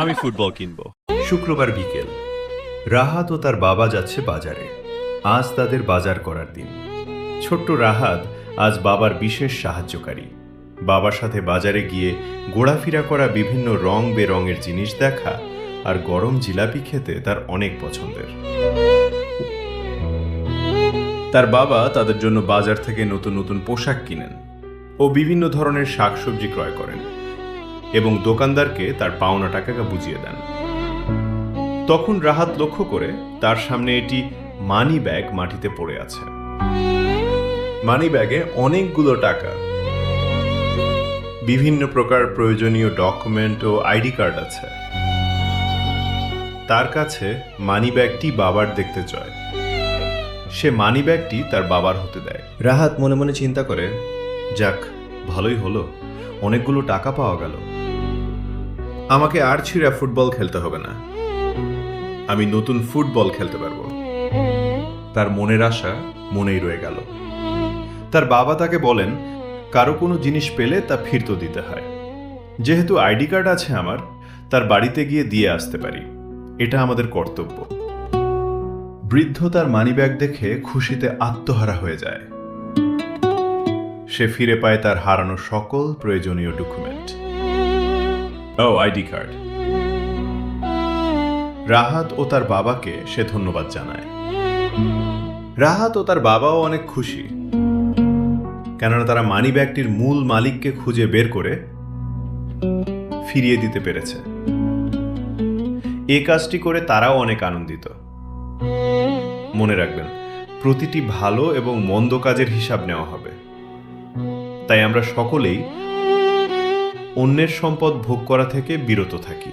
আমি ফুটবল কিনবো। শুক্রবার বিকেল রাহাত ও তার বাবা যাচ্ছে বাজারে। আজ তাদের বাজার করার দিন। ছোট্ট রাহাত আজ বাবার বিশেষ সাহায্যকারী। বাবার সাথে বাজারে গিয়ে ঘোরাফেরা করা, বিভিন্ন রং বেরঙের জিনিস দেখা আর গরম জিলাপি খেতে তার অনেক পছন্দের। তার বাবা তাদের জন্য বাজার থেকে নতুন নতুন পোশাক কিনেন ও বিভিন্ন ধরনের শাকসবজি ক্রয় করেন এবং দোকানদারকে তার পাওনা টাকা বুঝিয়ে দেন। তখন রাহাত লক্ষ্য করে তার সামনে এটি মানি ব্যাগ মাটিতে পড়ে আছে। মানি ব্যাগে অনেকগুলো টাকা, বিভিন্ন প্রকার প্রয়োজনীয় ডকুমেন্ট ও আইডি কার্ড আছে। তার কাছে মানি ব্যাগটি বাবার দেখতে চায়। সে মানি ব্যাগটি তার বাবার হতে দেয়। রাহাত মনে মনে চিন্তা করে, যাক, ভালোই হলো, অনেকগুলো টাকা পাওয়া গেল। আমাকে আর ছিঁড়া ফুটবল খেলতে হবে না, আমি নতুন ফুটবল খেলতে পারবো। তার মনের আশা মনেই রয়ে গেল। তার বাবা তাকে বলেন, কারো কোনো জিনিস পেলে তা ফিরত দিতে হয়। যেহেতু আইডি কার্ড আছে আমার, তার বাড়িতে গিয়ে দিয়ে আসতে পারি, এটা আমাদের কর্তব্য। বৃদ্ধ তার মানিব্যাগ দেখে খুশিতে আত্মহারা হয়ে যায়। সে ফিরে পায় তার হারানো সকল প্রয়োজনীয় ডকুমেন্ট ও আইডি কার্ড। রাহাত ও তার বাবাকে সে ধন্যবাদ জানায়। রাহাত ও তার বাবাও অনেক খুশি, কেননা তারা মানি ব্যাগটির মূল মালিককে খুঁজে বের করে ফিরিয়ে দিতে পেরেছে। এ কাজটি করে তারাও অনেক আনন্দিত। মনে রাখবেন, প্রতিটি ভালো এবং মন্দ কাজের হিসাব নেওয়া হবে। তাই আমরা সকলেই অন্যের সম্পদ ভোগ করা থেকে বিরত থাকি।